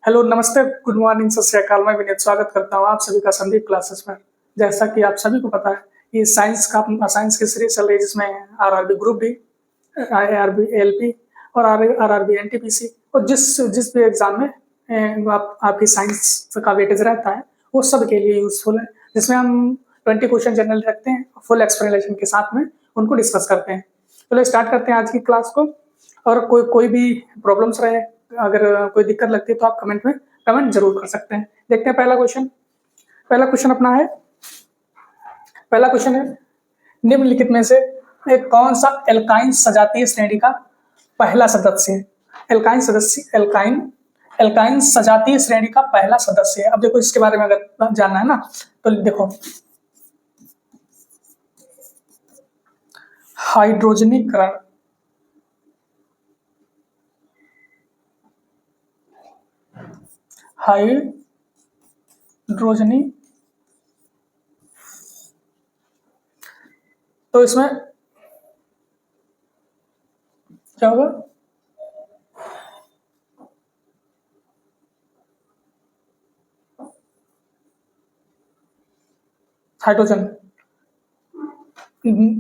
Hello, नमस्ते, good morning, सत श्री अकाल। मैं विनीत स्वागत करता हूँ आप सभी का संदीप क्लासेस में। जैसा कि आप सभी को पता है, ये साइंस की सीरीज चल रही है जिसमें RRB group D, IRB LP और आरआरबी एनटीपीसी और जिस जिस भी एग्जाम में आपकी साइंस का वेटेज रहता है वो सब के लिए यूजफुल है। जिसमें हम 20 क्वेश्चन जनरल रखते हैं, फुल एक्सप्लेनेशन के साथ में उनको डिस्कस करते हैं। चलो स्टार्ट करते हैं आज की क्लास को। और कोई भी प्रॉब्लम्स रहे, अगर कोई दिक्कत लगती है तो आप कमेंट में कमेंट जरूर कर सकते हैं। देखते हैं पहला क्वेश्चन अपना है। पहला क्वेश्चन है, निम्नलिखित में से एक कौन सा एल्काइन सजातीय श्रेणी का पहला सदस्य है? एल्काइन सजातीय श्रेणी का पहला सदस्य है। अब देखो, इसके बारे में अगर जानना है ना तो देखो, हाइड्रोजनीकरण, हाइड्रोजनी, तो इसमें क्या होगा? हाइड्रोजन,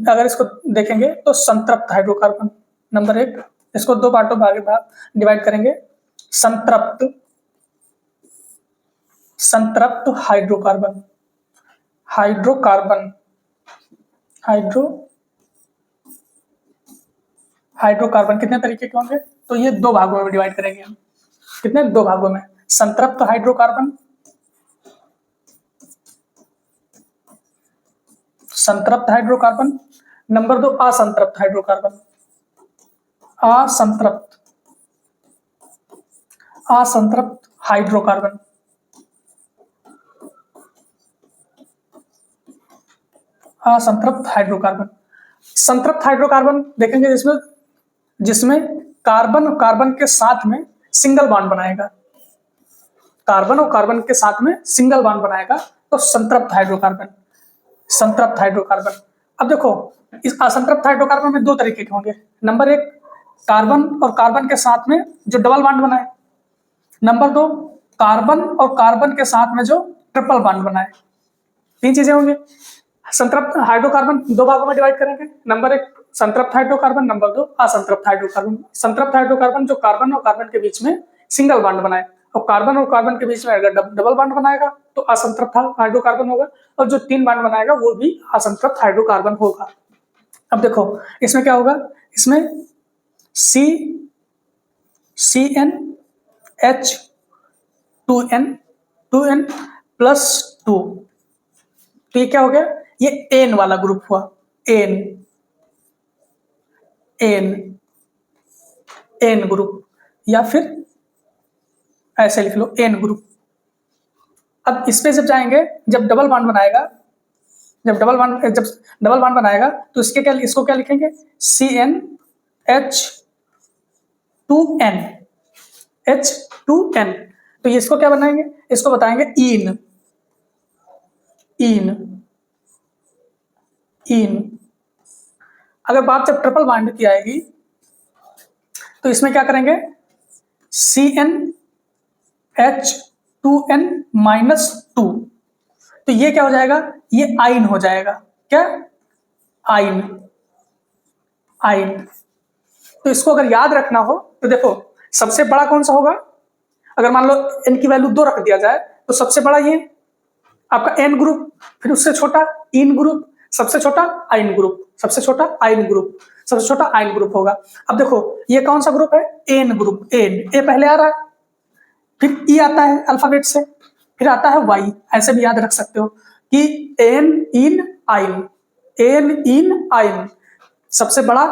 अगर इसको देखेंगे तो संतृप्त हाइड्रोकार्बन नंबर एक। इसको दो पार्टों में डिवाइड करेंगे। संतृप्त हाइड्रोकार्बन, हाइड्रोकार्बन कितने तरीके के होंगे? तो ये दो भागों में डिवाइड करेंगे हम। कितने? दो भागों में। संतृप्त हाइड्रोकार्बन, नंबर दो असंतृप्त हाइड्रोकार्बन। असंतृप्त हाइड्रोकार्बन, संतृप्त हाइड्रोकार्बन देखेंगे जिसमें कार्बन के साथ में सिंगल बॉन्ड बनाएगा। कार्बन और कार्बन के साथ में सिंगल बॉन्ड बनाएगा तो संतृप्त हाइड्रोकार्बन। अब देखो, इस असंतृप्त हाइड्रोकार्बन में दो तरीके के होंगे। नंबर एक, कार्बन और कार्बन के साथ में जो डबल बॉन्ड बनाए। नंबर दो, कार्बन और कार्बन के साथ में जो ट्रिपल बॉन्ड बनाए। तीन चीजें होंगी। संतृप्त हाइड्रोकार्बन दो भागों में डिवाइड करेंगे। नंबर एक संतृप्त हाइड्रोकार्बन, नंबर दो असंतृप्त हाइड्रोकार्बन। संतृप्त हाइड्रोकार्बन जो कार्बन और कार्बन के बीच में सिंगल बॉन्ड बनाए, और कार्बन और कार्बन के बीच में अगर डबल बॉन्ड बनाएगा तो असंतृप्त हाइड्रोकार्बन होगा, और जो तीन बॉन्ड बनाएगा वो भी असंतृप्त हाइड्रोकार्बन होगा। अब देखो, इसमें क्या होगा? इसमें CnH2n +2, तो ये क्या हो गया? ये एन वाला ग्रुप हुआ। एन ग्रुप, या फिर ऐसे लिख लो एन ग्रुप। अब इस पे जब जाएंगे, जब डबल बॉन्ड बनाएगा तो इसको क्या लिखेंगे? CnH2n, तो इसको क्या बनाएंगे? इसको बताएंगे इन। अगर बात जब ट्रिपल बॉन्ड की आएगी तो इसमें क्या करेंगे? CnH2n-2, तो ये क्या हो जाएगा? ये आइन हो जाएगा। क्या? आइन। तो इसको अगर याद रखना हो तो देखो, सबसे बड़ा कौन सा होगा? अगर मान लो n की वैल्यू 2 रख दिया जाए तो सबसे बड़ा ये आपका n ग्रुप, फिर उससे छोटा इन ग्रुप, सबसे छोटा आइन ग्रुप, सबसे छोटा आइन ग्रुप होगा। अब देखो, ये कौन सा ग्रुप है? N group. ए पहले आ रहा है, फिर ई आता है अल्फाबेट से, फिर आता है वाई। ऐसे भी याद रख सकते हो कि एन इन आइन, सबसे बड़ा,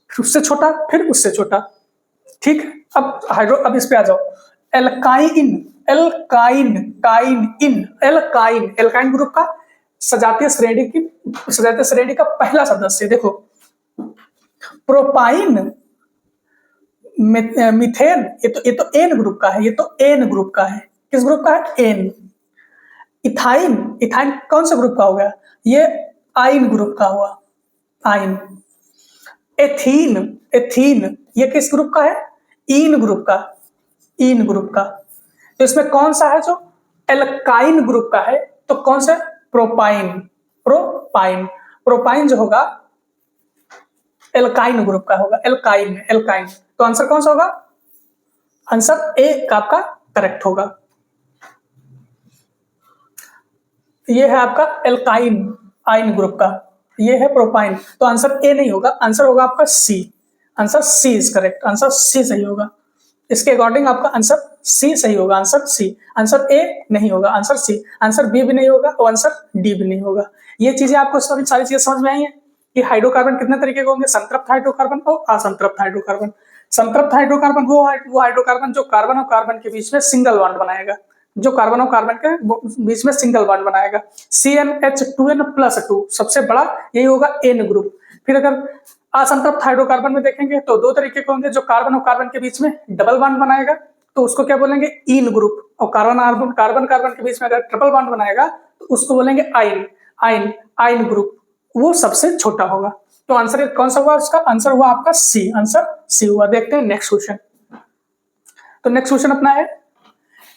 फिर उससे छोटा, फिर उससे छोटा। ठीक। अब इस पे आ जाओ। एल्काइन ग्रुप का सजातीय श्रेणी का पहला सदस्य। देखो, प्रोपाइन, मीथेन, ये तो एन ग्रुप का है। किस ग्रुप का है? एन। इथाइन कौन सा ग्रुप का हो गया? ये आइन ग्रुप का हुआ। आइन। एथीन ये किस ग्रुप का है? इन ग्रुप का। तो इसमें कौन सा है जो एल्काइन ग्रुप का है, तो कौन सा? प्रोपाइन। प्रोपाइन प्रोपाइन जो होगा एल्काइन ग्रुप का होगा, एल्काइन एल्काइन। तो आंसर कौन सा होगा? आंसर ए का आपका करेक्ट होगा। ये है आपका एल्काइन आइन ग्रुप का, ये है प्रोपाइन। तो आंसर ए नहीं होगा, आंसर होगा आपका C. Answer C is correct, answer C सही होगा। इसके अकॉर्डिंग आपका आंसर सी सही होगा, आंसर सी। आंसर ए नहीं होगा, आंसर सी। आंसर बी भी नहीं होगा और आंसर डी भी नहीं होगा। ये चीजें आपको सारी चीजें समझ में आई है कि हाइड्रोकार्बन कितने तरीके के होंगे? संतृप्त हाइड्रोकार्बन और असंतृप्त हाइड्रोकार्बन। संतृप्त हाइड्रोकार्बन वो हाइड्रोकार्बन जो कार्बन और कार्बन के बीच में सिंगल बॉन्ड बनाएगा, जो कार्बन और कार्बन के बीच में सिंगल बॉन्ड बनाएगा। CnH2n+2 सबसे बड़ा यही होगा एन ग्रुप। फिर अगर असंतृप्त हाइड्रोकार्बन में देखेंगे तो दो तरीके के होंगे, जो कार्बन और कार्बन के बीच में डबल बॉन्ड बनाएगा तो उसको क्या बोलेंगे? ईन ग्रुप। और कार्बन कार्बन के बीच में अगर ट्रिपल बॉन्ड बनाएगा तो उसको बोलेंगे आइन आइन आइन ग्रुप। वो सबसे छोटा होगा। तो आंसर कौन सा हुआ? उसका आंसर हुआ आपका सी, आंसर सी हुआ। देखते हैं नेक्स्ट क्वेश्चन। तो नेक्स्ट क्वेश्चन अपना है,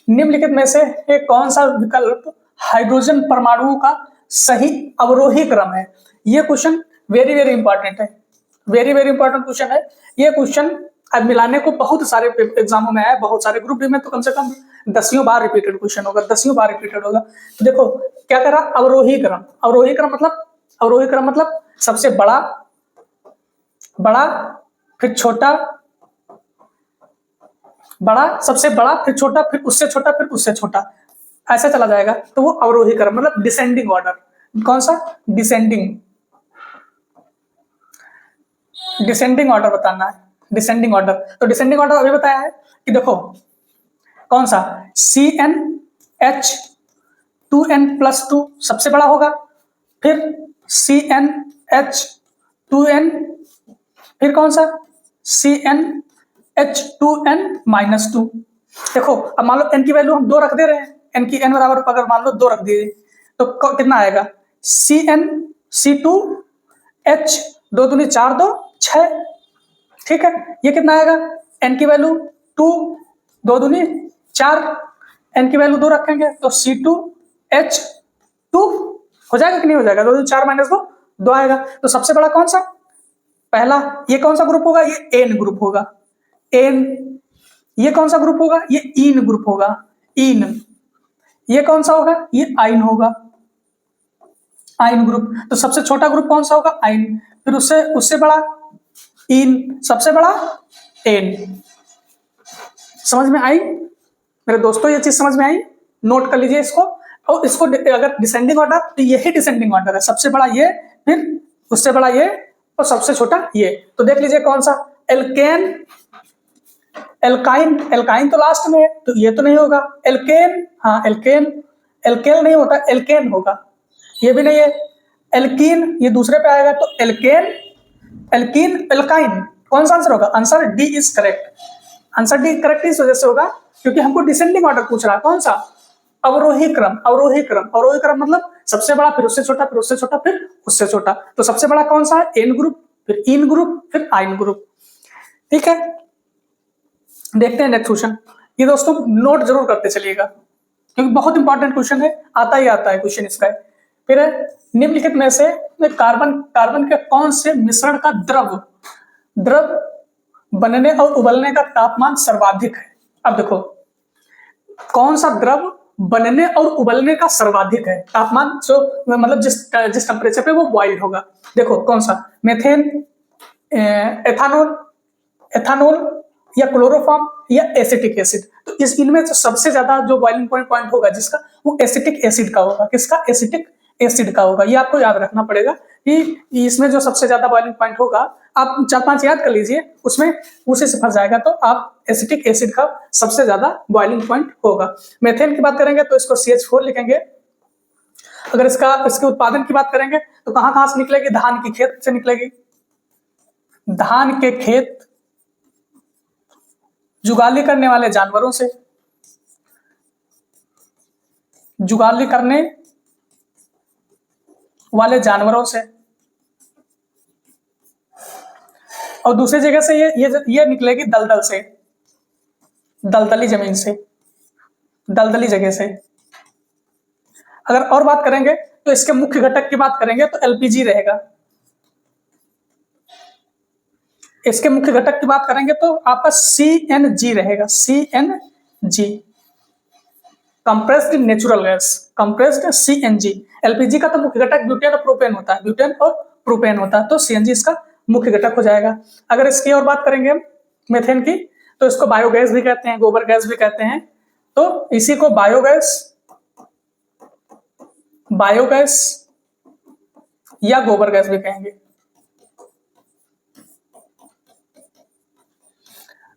निम्नलिखित में से एक कौन सा विकल्प हाइड्रोजन परमाणुओं का सही अवरोही क्रम है? ये क्वेश्चन वेरी वेरी इंपॉर्टेंट है, वेरी वेरी इंपॉर्टेंट क्वेश्चन है। ये क्वेश्चन अब मिलाने को बहुत सारे एग्जामों में आया, बहुत सारे ग्रुप डी में तो कम से कम 10 बार रिपीटेड क्वेश्चन होगा, 10 बार रिपीटेड होगा। तो देखो क्या करा? अवरोही क्रम। अवरोही क्रम मतलब सबसे बड़ा, फिर छोटा, बड़ा, सबसे बड़ा, फिर छोटा, फिर उससे छोटा, फिर उससे छोटा, ऐसे चला जाएगा। तो वो अवरोही क्रम मतलब डिसेंडिंग ऑर्डर। कौन सा? डिसेंडिंग ऑर्डर बताना है, डिसेंडिंग ऑर्डर। तो डिसेंडिंग ऑर्डर अभी बताया है कि देखो कौन सा? CnH2n+2 सबसे बड़ा होगा, फिर CnH2n, फिर कौन सा? CnH2n-2। देखो अब मान लो n की वैल्यू हम 2 रख दे रहे हैं, n की n बराबर अगर मान लो 2 रख दिए तो कितना आएगा? C2H 2 दूनी 4 2 6। ठीक है, ये कितना आएगा? n की वैल्यू 2, 2 दूनी 4, n की वैल्यू 2 रखेंगे तो C2H2 हो जाएगा कि नहीं हो जाएगा? 2 दूनी 4 माइनस 2 आएगा। तो सबसे बड़ा कौन सा? पहला। ये कौन सा ग्रुप होगा? ये एन ग्रुप होगा, एन। ये कौन सा ग्रुप होगा? ये ईन ग्रुप होगा, ईन। ये कौन सा होगा? ये आइन होगा, आइन ग्रुप। तो सबसे छोटा ग्रुप कौन सा होगा? आइन। फिर उससे बड़ा ईन, सबसे बड़ा एन। समझ में आई मेरे दोस्तों? ये चीज समझ में आई? नोट कर लीजिए इसको। और इसको अगर डिसेंडिंग ऑर्डर तो यही डिसेंडिंग ऑर्डर है, सबसे बड़ा ये, फिर उससे बड़ा ये और सबसे छोटा ये। तो देख लीजिए कौन सा? एल्केन, एल्काइन तो लास्ट में है तो ये तो नहीं होगा। एल्केन, हाँ एल्केन, एल्केन नहीं होता, एल्केन होगा। ये भी नहीं है। एल्कीन ये दूसरे पे आएगा तो एल्केन, एल्कीन, एल्काइन। कौन सा आंसर होगा? Answer D is correct. Answer D correct इस वजह से होगा क्योंकि हमको डिसेंडिंग ऑर्डर पूछ रहा है। कौन सा? अवरोही क्रम। अवरोही क्रम मतलब सबसे बड़ा, फिर उससे छोटा, फिर उससे छोटा, फिर उससे छोटा। तो सबसे बड़ा कौन सा है? एन ग्रुप, फिर इन ग्रुप, फिर आइन ग्रुप। ठीक है, देखते हैं नेक्स्ट क्वेश्चन। ये दोस्तों नोट जरूर करते चलिएगा क्योंकि बहुत इंपॉर्टेंट क्वेश्चन है, आता ही आता है क्वेश्चन इसका। फिर निम्नलिखित में से कार्बन के कौन से मिश्रण का द्रव बनने और उबलने का तापमान सर्वाधिक है? अब देखो कौन सा द्रव बनने और उबलने का सर्वाधिक है तापमान, जो मतलब जिस टेम्परेचर पे वो बॉइल्ड होगा। देखो कौन सा? मेथेन, एथानॉल या क्लोरोफॉर्म या एसिटिक एसिड। तो इनमें तो सबसे ज्यादा जो बॉइलिंग पॉइंट होगा जिसका, वो एसिटिक एसिड का होगा। किसका? एसिटिक एसिड का होगा। ये आपको याद रखना पड़ेगा कि इसमें जो सबसे ज्यादा बॉइलिंग पॉइंट होगा, आप 4-5 याद कर लीजिए, उसमें उसी से फंस जाएगा। तो आप एसिटिक एसिड का सबसे ज्यादा बॉइलिंग पॉइंट होगा। मेथेन की बात करेंगे तो इसको CH4 लिखेंगे। अगर इसके उत्पादन की बात करेंगे तो कहां से निकलेगी? धान की खेत से निकलेगी। धान के खेत, जुगाली करने वाले जानवरों से, जुगाली करने वाले जानवरों से, और दूसरी जगह से ये निकलेगी दलदल से, दलदली जमीन से। दलदली जगह से। अगर और बात करेंगे तो इसके मुख्य घटक की बात करेंगे तो एलपीजी रहेगा। इसके मुख्य घटक की बात करेंगे तो आपका सीएनजी रहेगा, CNG, compressed natural gas, compressed CNG. LPG का तो मुख्य घटक ब्यूटेन और प्रोपेन होता है, ब्यूटेन और प्रोपेन होता है, तो सीएनजी इसका मुख्य घटक हो जाएगा। अगर इसकी और बात करेंगे मेथेन की, तो इसको बायोगैस भी कहते हैं, गोबर गैस भी कहते हैं, तो इसी को बायोगैस, बायोगैस या गोबर गैस भी कहेंगे।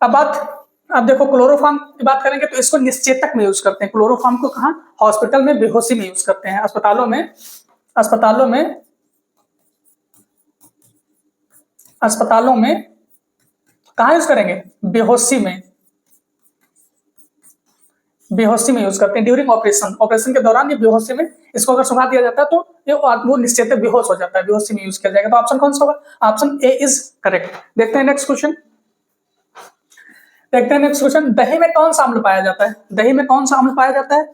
अब देखो क्लोरोफॉर्म की बात करेंगे तो इसको निश्चेतक में यूज करते हैं। क्लोरोफॉर्म को कहां? हॉस्पिटल में बेहोशी में यूज करते हैं, अस्पतालों में कहां यूज करेंगे? बेहोशी में यूज करते हैं। ड्यूरिंग ऑपरेशन के दौरान ये बेहोशी में, इसको अगर सुखा दिया जाता है तो ये वो निश्चेतक बेहोश हो जाता है, बेहोशी में यूज किया जाएगा। तो ऑप्शन कौन सा होगा? Option A is correct. देखते हैं नेक्स्ट क्वेश्चन। दही में कौन सा अम्ल पाया जाता है? दही में कौन सा अम्ल पाया जाता है?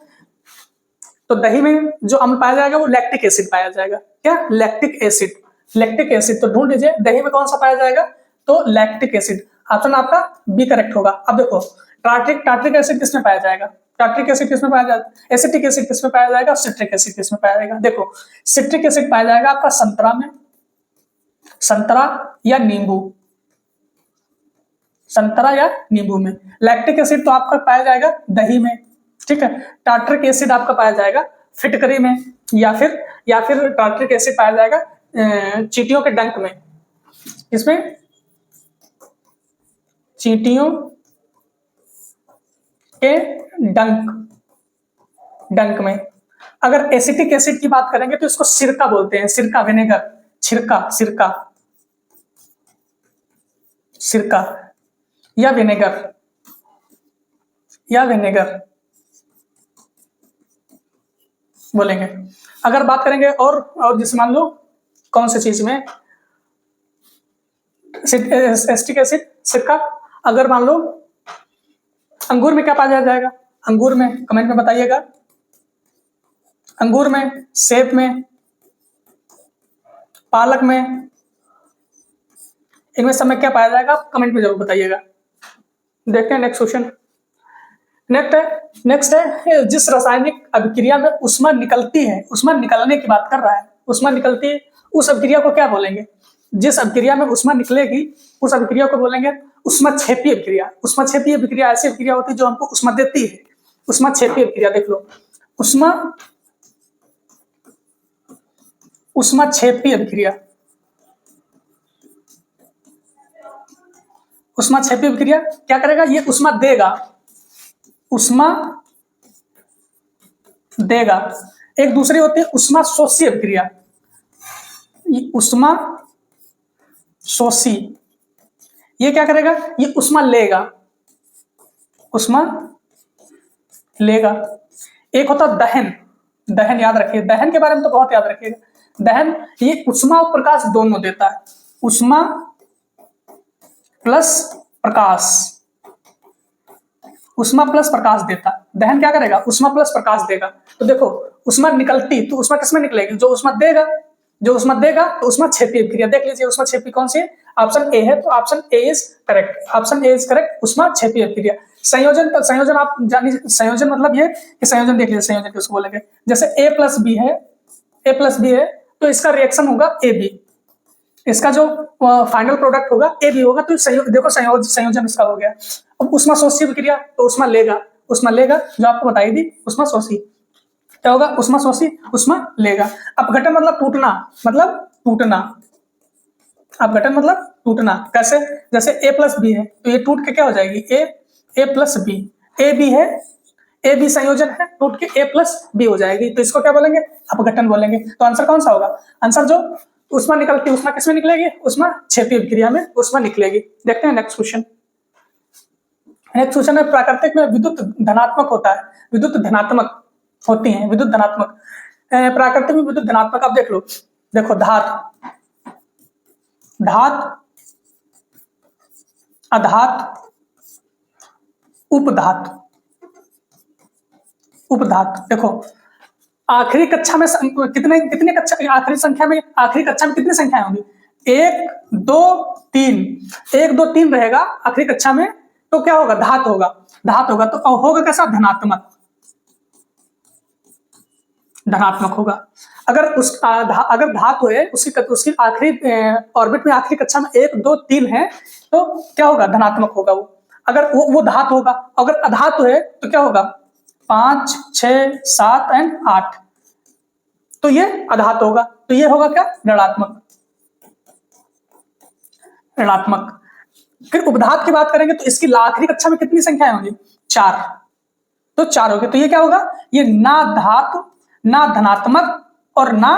तो दही में जो अम्ल पाया जाएगा वो लैक्टिक एसिड पाया जाएगा। क्या? Lactic acid. लैक्टिक एसिड, तो ढूंढ लीजिए दही में कौन सा पाया जाएगा? तो लैक्टिक एसिड। ऑप्शन आपका बी करेक्ट होगा। अब देखो टार्ट्रिक एसिड किसमें पाया जाएगा? टार्ट्रिक एसिड किसमें पाया जाएगा? एसिटिक एसिड किसमें पाया जाएगा? सिट्रिक एसिड किसमें पाया जाएगा? देखो सिट्रिक एसिड पाया जाएगा आपका संतरा में, संतरा या नींबू, संतरा या नींबू में। लैक्टिक एसिड तो आपका पाया जाएगा दही में, ठीक है। टार्ट्रिक एसिड आपका पाया जाएगा फिटकरी में, या फिर टार्ट्रिक एसिड पाया जाएगा चींटियों के डंक में। इसमें चींटियों के डंक में। अगर एसिटिक एसिड की बात करेंगे तो इसको सिरका बोलते हैं, सिरका, विनेगर, सिरका या विनेगर बोलेंगे। अगर बात करेंगे और जैसे मान लो कौन सी चीज में एसिटिक एसिड, सिरका, अगर मान लो अंगूर में क्या पाया जाएगा? अंगूर में कमेंट में बताइएगा। अंगूर में, सेब में, पालक में, इनमें सब में क्या पाया जाएगा? कमेंट में जरूर बताइएगा। देखते हैं नेक्स्ट क्वेश्चन। नेक्स्ट है जिस रासायनिक अभिक्रिया में उष्मा निकलती है, उष्मा निकलने की बात कर रहा है, उष्मा निकलती है, उस अभिक्रिया को क्या बोलेंगे? जिस अभिक्रिया में उष्मा निकलेगी उस अभिक्रिया को बोलेंगे उष्माक्षेपी अभिक्रिया। उष्माक्षेपी अभिक्रिया ऐसी अभिक्रिया होती है जो हमको उष्मा देती है। उष्माक्षेपी अभिक्रिया देख लो, उष्माक्षेपी अभिक्रिया, उष्माक्षेपी अभिक्रिया क्या करेगा? ये उष्मा देगा। एक दूसरी होती है उष्मा शोषी अभिक्रिया, उष्मा शोषी, ये क्या करेगा? ये उष्मा लेगा। एक होता दहन याद रखिए, दहन के बारे में तो बहुत याद रखिएगा। दहन ये उष्मा और प्रकाश दोनों देता है, उष्मा प्लस प्रकाश देता है। दहन क्या करेगा? उष्मा प्लस प्रकाश देगा। तो देखो उष्मा निकलती तो उष्मा किसमें निकलेगी? जो उष्मा देगा तो उष्माक्षेपी अभिक्रिया। देख लीजिए उष्माक्षेपी कौन सी है? ऑप्शन ए है, तो ऑप्शन ए इज करेक्ट, उष्माक्षेपी अभिक्रिया। संयोजन आप जानिए, संयोजन मतलब ये कि संयोजन देख लीजिए, संयोजन किसको बोलेंगे? जैसे ए प्लस बी है तो इसका रिएक्शन होगा ए बी, इसका जो फाइनल प्रोडक्ट होगा ए बी होगा। तो देखो संयोजन इसका हो गया। अब उष्मा शोषी अभिक्रिया तो उष्मा लेगा, जो आपको बताई थी उष्मा शोषी। क्या होगा? उष्मा शोषी, उष्मा लेगा। अपघटन मतलब टूटना, अपघटन मतलब टूटना। कैसे? जैसे ए प्लस बी है तो ये टूट के क्या हो जाएगी? ए प्लस बी। ए बी है, ए बी संयोजन है, टूट के ए प्लस बी हो जाएगी, तो इसको क्या बोलेंगे? अपघटन बोलेंगे। तो आंसर कौन सा होगा? आंसर जो उष्मा निकलती, उष्मा किसमें निकलेगी? उष्माक्षेपी अभिक्रिया में उष्मा निकलेगी। देखते हैं नेक्स्ट क्वेश्चन। है प्राकृतिक में विद्युत धनात्मक होता है, विद्युत धनात्मक होती हैं, विद्युत धनात्मक। प्राकृतिक में विद्युत धनात्मक आप देख लो, देखो धात, अधात, उपधात, उपधातु। देखो आखिरी कक्षा में कितने कितने कक्षा आखिरी संख्या में आखिरी कक्षा में कितनी संख्याएं होंगी? 1 2 3, 1 2 3 रहेगा आखिरी कक्षा में, तो क्या होगा? धात होगा। धात होगा तो होगा कैसा? धनात्मक। धनात्मक होगा। अगर अगर धातु है उसकी आखिरी ऑर्बिट में आखिरी कक्षा में 1 2 3 है तो क्या होगा? धनात्मक होगा वो। अगर वो धातु होगा। अगर अधातु है तो क्या होगा? 5 6 7 एंड 8, तो ये अधातु होगा। तो ये होगा क्या? ऋणात्मक। ऋणात्मक। फिर उपधात की बात करेंगे तो इसकी आखिरी कक्षा में कितनी संख्याएं होंगी? 4, तो 4 होगी। तो ये क्या होगा? ये ना धातु, ना धनात्मक और ना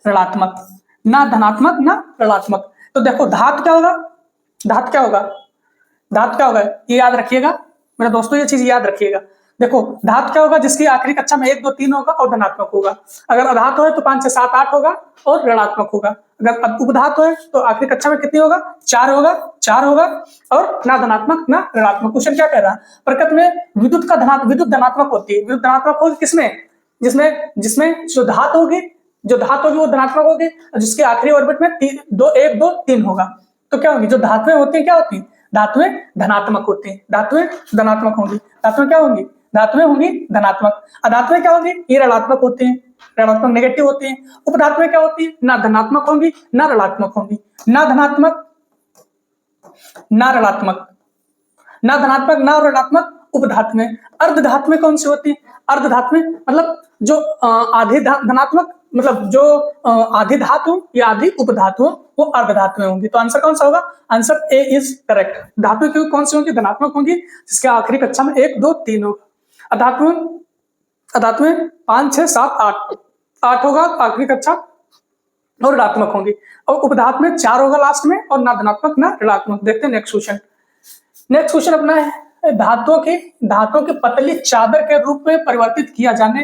ऋणात्मक। ना धनात्मक ना ऋणात्मक। तो देखो धात क्या होगा? धात क्या होगा? धात क्या होगा? ये याद रखिएगा मेरे दोस्तों, ये चीज याद रखिएगा। देखो धात क्या होगा? जिसकी आखिरी कक्षा में 1 2 3 होगा और धनात्मक होगा। अगर अधातु है तो 5 6 7 8 होगा और ऋणात्मक होगा। अगर उपधातु है तो आखिरी कक्षा में कितनी होगा? 4 होगा। 4 होगा और ना धनात्मक ना ऋणात्मक। क्वेश्चन क्या कह रहा है? प्रकृति में विद्युत धनात्मक होती है। विद्युत धनात्मक होगी किसमें? जिसमें जो धातु होगी वो धनात्मक होगी, जिसके आखिरी ऑर्बिट में 1 2 3 होगा। तो क्या होगी? जो धातुएं होती है क्या होती है? धातुएं धनात्मक होती है। धातुएं धनात्मक होंगी। धातुएं क्या होंगी? धातुएं होंगी धनात्मक। अधातुएं क्या होंगी? ये ऋणात्मक होती हैं, ऋणात्मक नेगेटिव होती हैं। उपधातुएं क्या होती है? ना धनात्मक होंगी ना ऋणात्मक होंगी। ना धनात्मक ना ऋणात्मक, ना धनात्मक ना ऋणात्मक उपधातु में। अर्धधातु में कौन सी होती है? अर्धधातु में मतलब जो आधी धनात्मक, मतलब जो आधी धातु या आधी उपधातु वो अर्धधातु में होंगी। तो आंसर कौन सा होगा? Answer A is correct. धातु क्यों कौन सी होंगी? धनात्मक होंगी, जिसके आखिरी कक्षा में 1 2 3 होगा। अधातु में 5 6 7 8 होगा आखिरी कक्षा और ऋणात्मक होंगी। और उपधातु में 4 होगा लास्ट में और ना धनात्मक ना ऋणात्मक। देखते हैं नेक्स्ट क्वेश्चन। नेक्स्ट क्वेश्चन अपना है धातुओं की पतली चादर के रूप में परिवर्तित किया जाने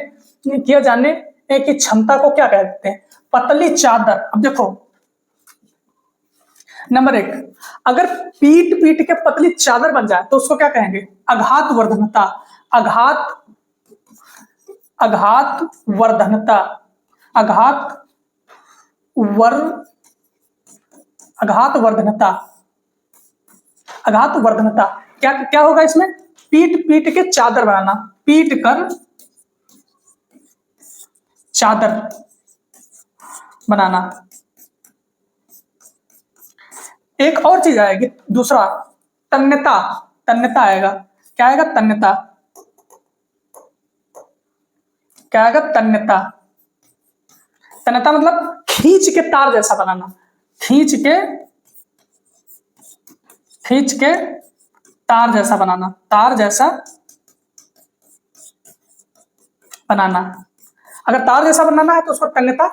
की क्षमता को क्या कहते हैं? पतली चादर। अब देखो नंबर 1, अगर पीट के पतली चादर बन जाए तो उसको क्या कहेंगे? आघात वर्धनता। आघात वर्धनता। आघात वर्धनता। क्या क्या होगा इसमें? पीट के चादर बनाना। पीट कर चादर बनाना। एक और चीज आएगी, दूसरा तन्यता। तन्यता आएगा। क्या आएगा? तन्यता। क्या आएगा? तन्यता। तन्यता मतलब खींच के तार जैसा बनाना। खींच के तार जैसा बनाना। तार जैसा बनाना। अगर तार जैसा बनाना है तो उसको तन्यता।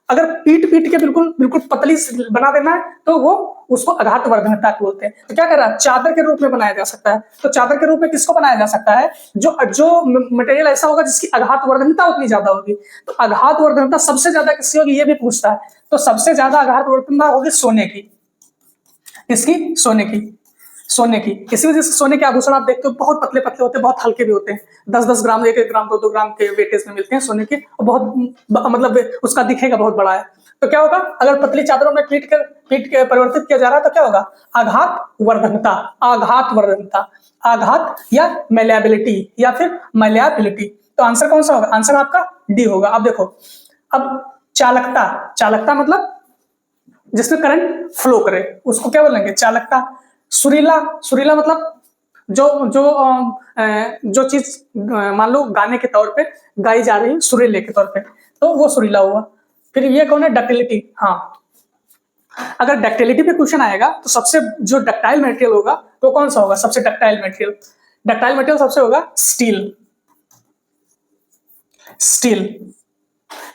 अगर पीट के बिल्कुल पतली बना देना है तो वो उसको आघात वर्धनता बोलते हैं। तो क्या कर रहा है? चादर के रूप में बनाया जा सकता है। तो चादर के रूप में किसको बनाया जा सकता है? जो मटेरियल ऐसा होगा जिसकी आघात वर्धनता उतनी ज्यादा होगी। तो आघात वर्धनता सबसे ज्यादा किसकी होगी ये भी पूछता है। तो सबसे ज्यादा आघात वर्धनता होगी सोने की। इसकी सोने की। इसी वजह से सोने के आभूषण आप देखते हो बहुत पतले पतले होते हैं, बहुत हल्के भी होते हैं। 10 ग्राम 1 ग्राम 2 ग्राम के वेटेज में मिलते हैं सोने के, और बहुत मतलब उसका दिखेगा बहुत बड़ा है। तो क्या होगा? अगर पतली चादरों में पीट के परिवर्तित किया जा रहा है तो क्या होगा? आघात वर्धनता। आघात या मेलिएबिलिटी या फिर मलियाबिलिटी। तो आंसर कौन सा होगा? आंसर आपका डी होगा। अब देखो, अब चालकता मतलब जिसमें करंट फ्लो करे उसको क्या बोलेंगे? चालकता। सुरीला मतलब जो चीज मान लो गाने के तौर पे गाई जा रही है सुरीले के तौर पे, तो वो सुरीला हुआ। फिर ये कौन है? डक्टिलिटी। हाँ, अगर डक्टिलिटी पे क्वेश्चन आएगा तो सबसे जो डक्टाइल मटेरियल होगा तो कौन सा होगा? सबसे डक्टाइल मटेरियल सबसे होगा स्टील।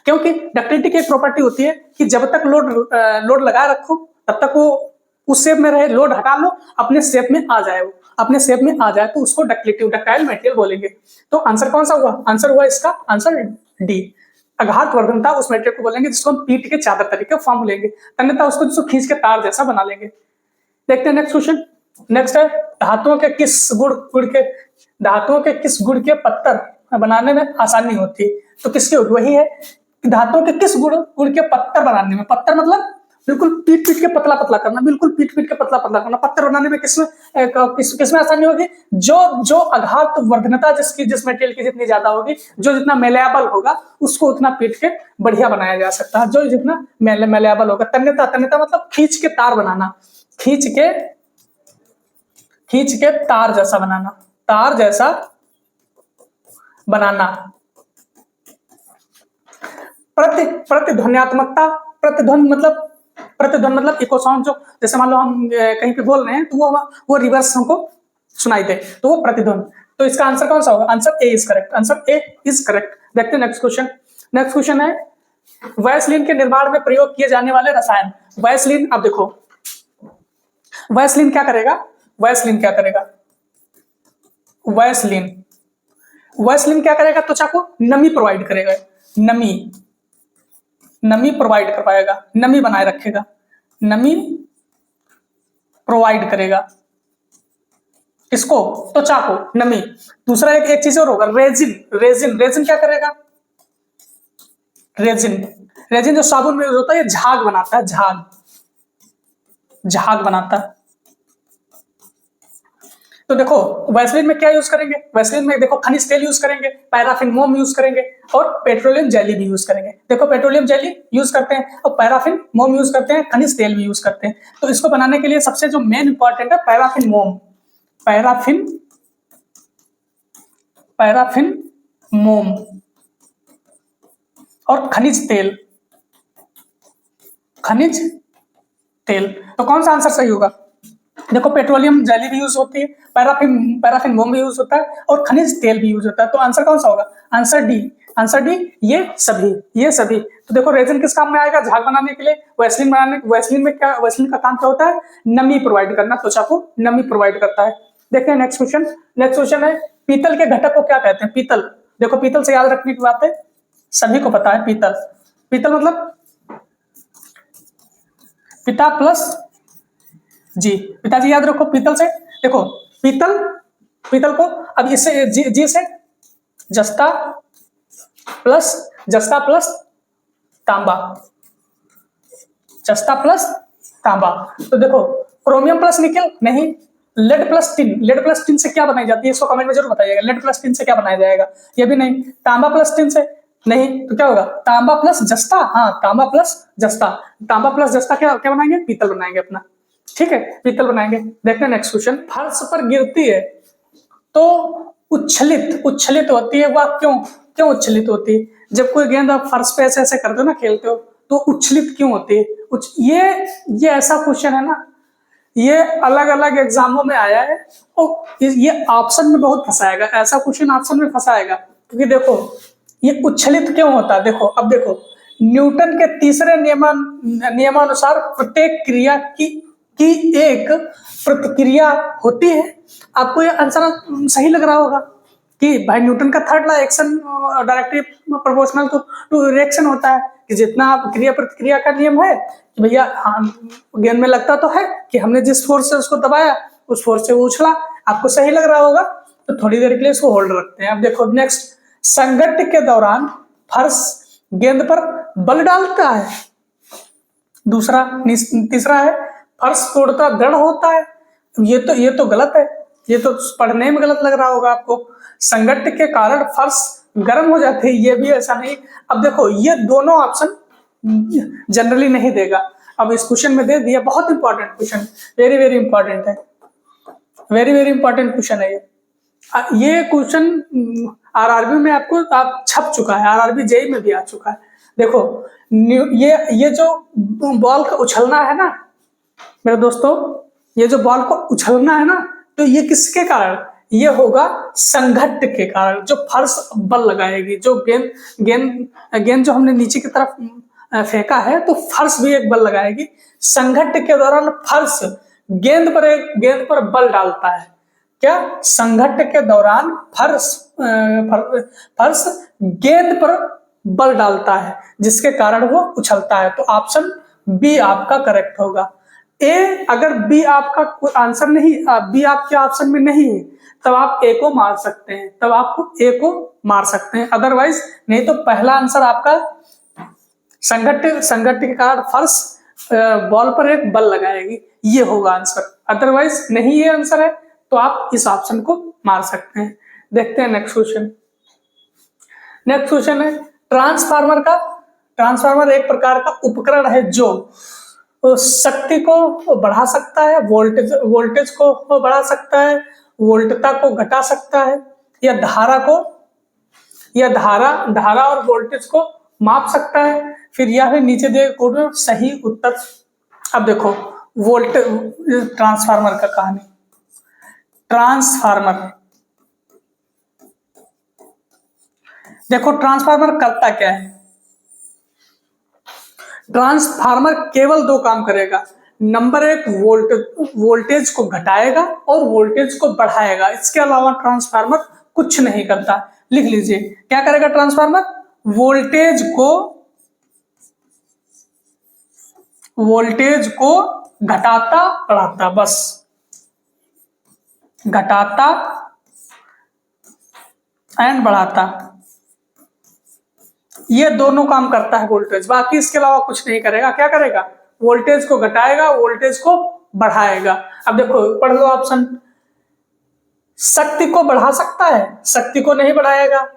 क्योंकि डक्टिलिटी की एक प्रॉपर्टी होती है कि जब तक लोड लगाए रखो तब तक वो उस शेप में रहे, लोड हटा लो अपने शेप में आ जाए, तो उसको डक्टाइल मटेरियल बोलेंगे। तो आंसर कौन सा हुआ? आंसर हुआ इसका आंसर डी। आघात वर्धनता उस मटेरियल को बोलेंगे जिसको हम पीट के चादर तरीके फॉर्म लेंगे। तन्यता उसको जिसको खींच के तार जैसा बना लेंगे। देखते हैं नेक्स्ट क्वेश्चन। नेक्स्ट है धातुओं के किस गुण के पत्थर बनाने में आसानी होती है। तो किसकी होगी? वही है धातुओं के किस गुण के पत्थर बनाने में। पत्थर मतलब बिल्कुल पीट पीट के पतला पतला करना, बिल्कुल पीट पीट के पतला पतला करना। पत्थर बनाने में किसमें आसानी होगी? जो आघात वर्धनता जिस मटेरियल की जितनी ज्यादा होगी, जो जितना मेलेबल होगा, उसको उतना पीट के बढ़िया बनाया जा सकता है। जो जितना मेलेबल होगा। तन्यता, तन्यता मतलब खींच के तार बनाना, खींच के तार जैसा बनाना, तार जैसा बनाना। प्रतिध्वन्यात्मकता, प्रतिध्वनि मतलब इको साउंड, जो जैसे मान लो हम कहीं पे बोल रहे हैं तो वो रिवर्स हमको सुनाई दे, तो वो प्रतिध्वनि। तो इसका आंसर कौन सा होगा? Answer A is correct, answer A is correct. देखते हैं नेक्स्ट क्वेश्चन। नेक्स्ट क्वेश्चन है वैसलीन के निर्माण में प्रयोग किए जाने वाले रसायन। वैसलीन, अब देखो वैसलीन क्या करेगा? वैसलीन क्या करेगा? वैसलीन क्या करेगा? त्वचा को नमी प्रोवाइड करेगा, नमी प्रोवाइड कर पाएगा, नमी बनाए रखेगा, नमी प्रोवाइड करेगा। किसको? त्वचा को नमी। दूसरा एक चीज और होगा, रेजिन क्या करेगा? रेजिन जो साबुन में यूज होता है, ये झाग बनाता है, झाग बनाता है। तो देखो वैसलीन में क्या यूज करेंगे? वैसलीन में देखो खनिज तेल यूज करेंगे, पैराफिन मोम यूज करेंगे और पेट्रोलियम जेली भी यूज करेंगे। देखो पेट्रोलियम जेली यूज करते हैं और पैराफिन मोम यूज करते हैं, खनिज तेल भी यूज करते हैं। तो इसको बनाने के लिए सबसे जो मेन इंपॉर्टेंट है पैराफिन मोम और खनिज तेल। तो कौन सा आंसर सही होगा? देखो पेट्रोलियम जेली भी यूज होती है, पैराफिन मोम भी यूज होता है और खनिज तेल भी यूज होता है। तो आंसर कौन सा होगा? आंसर डी, ये सभी। तो देखो रेजिन किस काम में आएगा? झाग बनाने के लिए। वैसलीन में का काम क्या होता है? नमी प्रोवाइड करना, त्वचा को नमी प्रोवाइड करता है। देखते हैं नेक्स्ट क्वेश्चन है पीतल के घटक को क्या कहते हैं? पीतल, देखो पीतल से याद रखने की बात है, सभी को पता है पीतल मतलब पिता प्लस जी, पिताजी याद रखो पीतल से। देखो पीतल को अब इससे जी से जस्ता प्लस तांबा, तो देखो क्रोमियम प्लस निकल नहीं, लेड प्लस टिन से क्या बनाई जाती है? इसको कमेंट में जरूर बताइएगा, लेड प्लस टिन से क्या बनाया जाएगा? ये भी नहीं। तांबा प्लस टिन से नहीं, तो क्या होगा? तांबा प्लस जस्ता, हाँ तांबा प्लस जस्ता क्या बनाएंगे? पीतल बनाएंगे अपना, ठीक है, पीतल बनाएंगे। देखते हैं नेक्स्ट क्वेश्चन। फर्श पर गिरती है तो उच्छलित होती है, वह क्यों उच्छलित होती है? जब कोई गेंद आप फर्श पे ऐसे करते हो ना, खेलते हो, तो उच्छलित क्यों होती है? ये ऐसा क्वेश्चन है ना, ये अलग अलग एग्जामों में आया है और ये ऑप्शन में बहुत फंसाएगा, ऐसा क्वेश्चन ऑप्शन में फंसाएगा। क्योंकि देखो ये उच्छलित क्यों होता है? देखो अब देखो न्यूटन के तीसरे नियमानुसार प्रत्येक क्रिया की एक प्रतिक्रिया होती है। आपको ये आंसर सही लग रहा होगा कि भाई न्यूटन का third law action directly proportional to reaction होता है, कि जितना आप क्रिया प्रतिक्रिया का नियम है कि भैया गेंद में लगता तो है कि हमने जिस फोर्स से उसको दबाया उस फोर्स से वो उछला। आपको सही लग रहा होगा तो थोड़ी देर के लिए इसको होल्ड रखते हैं। अब देखो नेक्स्ट, संघट्ट के दौरान फर्श गेंद पर बल डालता है। तीसरा है फर्श पूर्णतः दृढ़ होता है। ये तो गलत है, ये तो पढ़ने में गलत लग रहा होगा आपको। संघट्ट के कारण फर्श गर्म हो जाते हैं, ये भी ऐसा नहीं। अब देखो ये दोनों ऑप्शन जनरली नहीं देगा, अब इस क्वेश्चन में दे दिया। बहुत important question, very very important है, वेरी वेरी इंपॉर्टेंट क्वेश्चन है ये क्वेश्चन आरआरबी में आपको छप चुका है, आरआरबी जेई में भी आ चुका है। देखो ये जो बॉल का उछलना है ना मेरे दोस्तों, ये जो बॉल को उछलना है ना, तो ये किसके कारण? ये होगा संघट्ट के कारण। जो फर्श बल लगाएगी, जो गेंद जो हमने नीचे की तरफ फेंका है तो फर्श भी एक बल लगाएगी। संघट्ट के दौरान फर्श गेंद पर बल डालता है। क्या? संघट्ट के दौरान फर्श गेंद पर बल डालता है, जिसके कारण वो उछलता है। तो ऑप्शन बी आपका करेक्ट होगा। ए, अगर बी आपका कोई आंसर नहीं, बी आपके ऑप्शन में नहीं है, तब आप ए को मार सकते हैं, तब आपको ए को मार सकते हैं, अदरवाइज नहीं तो पहला आंसर आपका संगठित फर्श बॉल पर एक बल लगाएगी, ये होगा आंसर। अदरवाइज नहीं ये आंसर है तो आप इस ऑप्शन को मार सकते हैं। देखते हैं नेक्स्ट क्वेश्चन। नेक्स्ट क्वेश्चन है ट्रांसफार्मर का। ट्रांसफार्मर एक प्रकार का उपकरण है जो शक्ति को बढ़ा सकता है, वोल्टेज को बढ़ा सकता है, वोल्टता को घटा सकता है, या धारा और वोल्टेज को माप सकता है, फिर या फिर नीचे दिए कोड में सही उत्तर। अब देखो ट्रांसफार्मर का कहानी। ट्रांसफार्मर, देखो ट्रांसफार्मर करता क्या है। ट्रांसफार्मर केवल दो काम करेगा। नंबर एक, वोल्टेज को घटाएगा और वोल्टेज को बढ़ाएगा, इसके अलावा ट्रांसफार्मर कुछ नहीं करता। लिख लीजिए क्या करेगा ट्रांसफार्मर, वोल्टेज को घटाता बढ़ाता, बस घटाता एंड बढ़ाता, ये दोनों काम करता है वोल्टेज, बाकी इसके अलावा कुछ नहीं करेगा। क्या करेगा, वोल्टेज को घटाएगा, वोल्टेज को बढ़ाएगा। अब देखो पढ़ लो ऑप्शन। शक्ति को बढ़ा सकता है, शक्ति को नहीं बढ़ाएगा।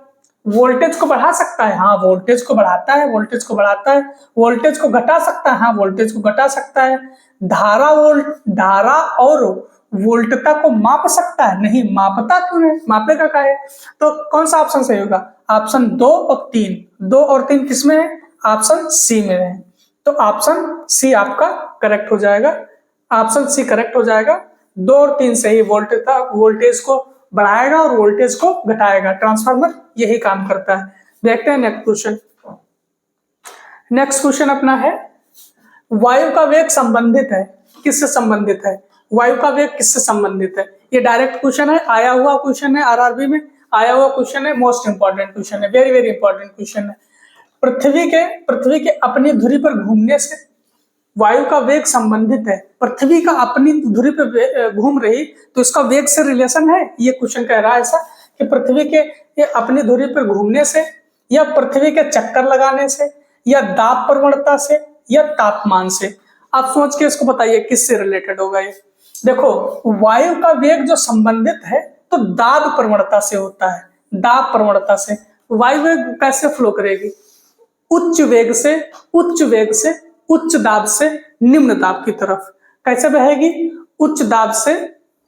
वोल्टेज को बढ़ा सकता है, हाँ वोल्टेज को बढ़ाता है, वोल्टेज को बढ़ाता है। वोल्टेज को घटा सकता है, हाँ वोल्टेज को घटा सकता है। धारा और वोल्टता को माप सकता है, नहीं मापता क्यों है, मापेगा क्या है। तो कौन सा ऑप्शन सही होगा, ऑप्शन 2 और 3। 2 और 3 किसमें है, ऑप्शन सी में है, तो ऑप्शन सी आपका करेक्ट हो जाएगा। ऑप्शन सी करेक्ट हो जाएगा। 2 और 3 सही, वोल्टेज को बढ़ाएगा और वोल्टेज को घटाएगा, ट्रांसफार्मर यही काम करता है। देखते हैं नेक्स्ट क्वेश्चन। नेक्स्ट क्वेश्चन अपना है वायु का वेग संबंधित है, किससे संबंधित है, वायु का वेग किससे संबंधित है। ये डायरेक्ट क्वेश्चन है, आया हुआ क्वेश्चन है, आरआरबी में आया हुआ क्वेश्चन है, मोस्ट इंपॉर्टेंट क्वेश्चन है, वेरी वेरी इंपॉर्टेंट क्वेश्चन है। पृथ्वी के अपनी धुरी पर घूमने से वायु का वेग संबंधित है। पृथ्वी का अपनी धुरी पर घूम रही तो इसका वेग से रिलेशन है, ये क्वेश्चन कह रहा है ऐसा कि पृथ्वी के अपनी धुरी पर घूमने से, या पृथ्वी के चक्कर लगाने से, या दाब प्रवणता से, या तापमान से। आप सोच के इसको बताइए किससे रिलेटेड होगा ये। देखो वायु का वेग जो संबंधित है तो दाब प्रवणता से होता है, दाब प्रवणता से। वायु वेग कैसे फ्लो करेगी, उच्च वेग से उच्च दाब से निम्न दाब की तरफ। कैसे बहेगी, उच्च दाब से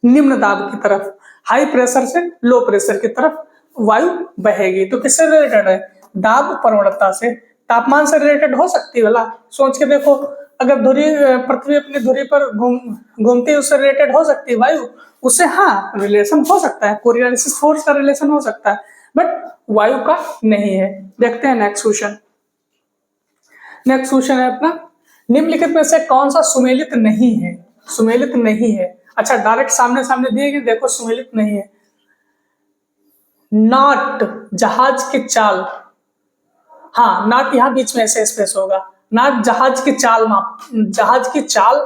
निम्न दाब की तरफ, हाई प्रेशर से लो प्रेशर की तरफ वायु बहेगी। तो किससे रिलेटेड है, दाब प्रवणता से। तापमान से रिलेटेड हो सकती है भला, सोच के देखो। अगर पृथ्वी अपनी धुरी पर घूमती है उससे रिलेटेड हो सकती है वायु, उससे हाँ रिलेशन हो सकता है, कोरियोलिस फोर्स का रिलेशन हो सकता है, बट वायु का नहीं है। देखते हैं नेक्स्ट क्वेश्चन। नेक्स्ट क्वेश्चन है अपना निम्नलिखित में से कौन सा सुमेलित नहीं है, सुमेलित नहीं है। अच्छा डायरेक्ट सामने सामने दिए गए, देखो सुमेलित नहीं है। नाट, जहाज की चाल, हाँ नाट यहाँ बीच में ऐसे स्पेस होगा। नाट जहाज की चाल माप, जहाज की चाल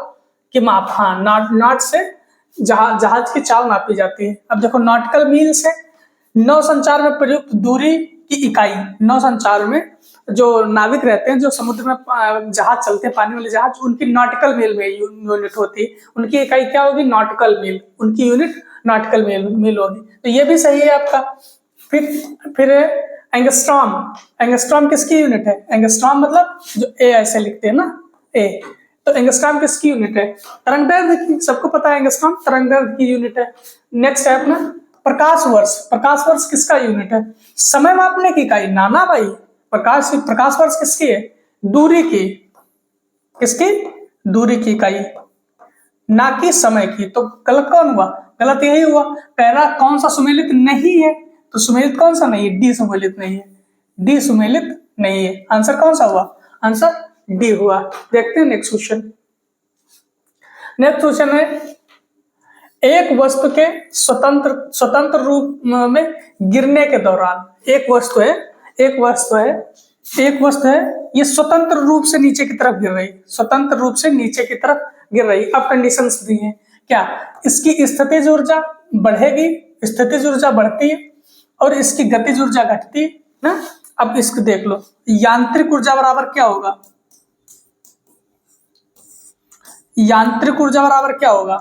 की माप, हाँ नाट से जहाज की चाल मापी जाती है। अब देखो नॉटिकल मील से नौ संचार में प्रयुक्त दूरी की इकाई, नौ संचार में जो नाविक रहते हैं, जो समुद्र में जहाज चलते हैं, पानी वाले जहाज, उनकी नॉटिकल मील में यूनिट होती है, उनकी इकाई क्या होगी, नॉटिकल मील, उनकी यूनिट नॉटिकल मील होगी। तो ये भी सही है आपका। फिर एंगस्ट्रॉम, एंगस्ट्रॉम किसकी यूनिट है, एंगस्ट्रॉम मतलब जो ए ऐसे लिखते हैं ना, ए, तो एंगस्ट्रॉम किसकी यूनिट है, तरंगदैर्घ्य की, सबको पता है एंगस्ट्रॉम तरंगदैर्घ्य की यूनिट है। नेक्स्ट है अपना प्रकाश वर्ष, प्रकाश वर्ष किसका यूनिट है, समय मापने की इकाई, नाना भाई प्रकाश वर्ष किसकी है, दूरी की, किसकी, दूरी की इकाई, ना कि समय की। तो गलत कौन हुआ, गलत यही हुआ। पहला कौन सा सुमेलित नहीं है, तो सुमेलित कौन सा नहीं है, डी सुमेलित नहीं है, डी सुमेलित नहीं है। आंसर कौन सा हुआ, आंसर डी हुआ। देखते हैं नेक्स्ट क्वेश्चन। नेक्स्ट क्वेश्चन है एक वस्तु के स्वतंत्र रूप में गिरने के दौरान, एक वस्तु है ये स्वतंत्र रूप से नीचे की तरफ गिर रही, स्वतंत्र रूप से नीचे की तरफ गिर रही। अब कंडीशंस दी हैं क्या, इसकी स्थितिज ऊर्जा बढ़ेगी, स्थितिज ऊर्जा बढ़ती है, और इसकी गतिज ऊर्जा घटती है ना। अब इसको देख लो, यांत्रिक ऊर्जा बराबर क्या होगा, यांत्रिक ऊर्जा बराबर क्या होगा,